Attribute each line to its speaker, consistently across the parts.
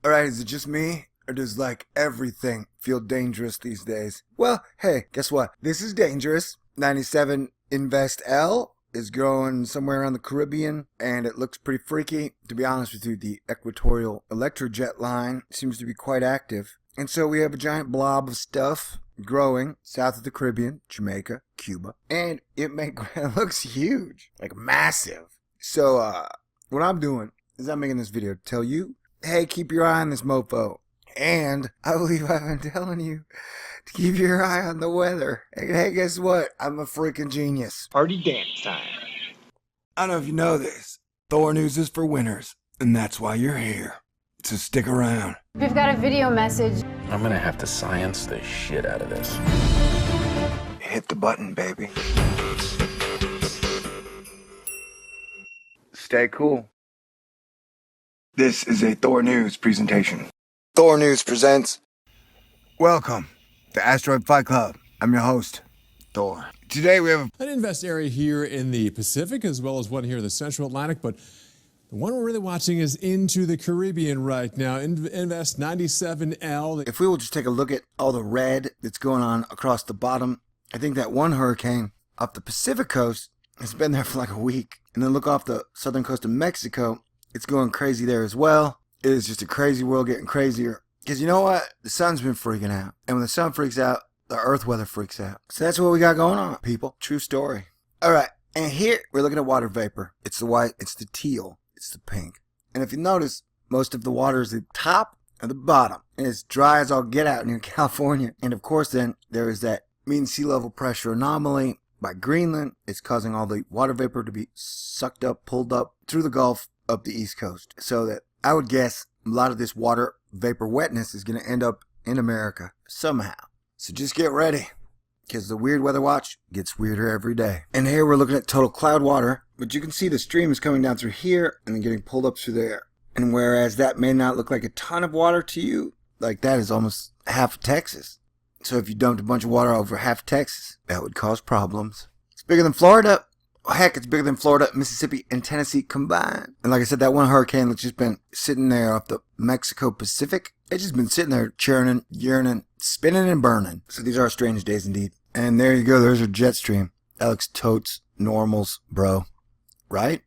Speaker 1: Alright, is it just me? Or does, like, everything feel dangerous these days? Well, hey, guess what? This is dangerous. 97 Invest L is growing somewhere around the Caribbean, and it looks pretty freaky. To be honest with you, the equatorial electrojet line seems to be quite active. And so we have a giant blob of stuff growing south of the Caribbean, Jamaica, Cuba. And it looks huge, like massive. So, what I'm doing is I'm making this video to tell you, hey, keep your eye on this mofo. And I believe I've been telling you to keep your eye on the weather. And hey, guess what? I'm a freaking genius.
Speaker 2: Party dance time.
Speaker 1: I don't know if you know this. Thor News is for winners, and that's why you're here. So stick around.
Speaker 3: We've got a video message.
Speaker 4: I'm gonna have to science the shit out of this.
Speaker 1: Hit the button, baby. Stay cool. This is a Thor News presentation. Thor News presents. Welcome to Asteroid Fight Club. I'm your host, Thor. Today we have
Speaker 5: an invest area here in the Pacific as well as one here in the Central Atlantic, but the one we're really watching is into the Caribbean right now. Invest 97L.
Speaker 1: If we will just take a look at all the red that's going on across the bottom, I think that one hurricane off the Pacific coast has been there for like a week. And then look off the southern coast of Mexico, it's going crazy there as well. It is just a crazy world getting crazier. Because you know what? The sun's been freaking out. And when the sun freaks out, the earth weather freaks out. So that's what we got going on, people. True story. All right. And here we're looking at water vapor. It's the white, it's the teal, it's the pink. And if you notice, most of the water is the top and the bottom. And it's dry as all get out near California. And of course then, there is that mean sea level pressure anomaly by Greenland. It's causing all the water vapor to be sucked up, pulled up through the Gulf up the East Coast. So that I would guess a lot of this water vapor wetness is going to end up in America somehow. So just get ready, because the Weird Weather Watch gets weirder every day. And here we're looking at total cloud water, but you can see the stream is coming down through here and then getting pulled up through there. And whereas that may not look like a ton of water to you, like that is almost half of Texas. So if you dumped a bunch of water over half Texas, that would cause problems. It's bigger than Florida. Heck, it's bigger than Florida, Mississippi, and Tennessee combined. And like I said, that one hurricane that's just been sitting there off the Mexico Pacific, it's just been sitting there churning, yearning, spinning, and burning. So these are strange days indeed. And there you go, there's your jet stream. That looks totes normals, bro. Right?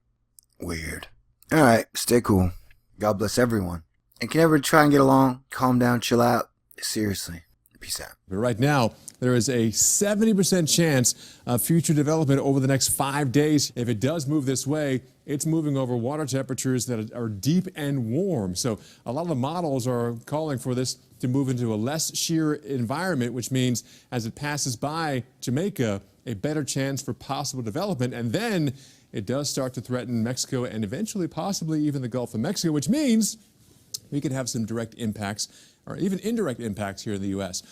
Speaker 1: Weird. Alright, stay cool. God bless everyone. And can everybody try and get along? Calm down, chill out. Seriously. Peace out.
Speaker 5: But right now, there is a 70% chance of future development over the next 5 days. If it does move this way, it's moving over water temperatures that are deep and warm. So a lot of the models are calling for this to move into a less shear environment, which means as it passes by Jamaica, a better chance for possible development. And then it does start to threaten Mexico and eventually possibly even the Gulf of Mexico, which means we could have some direct impacts or even indirect impacts here in the U.S.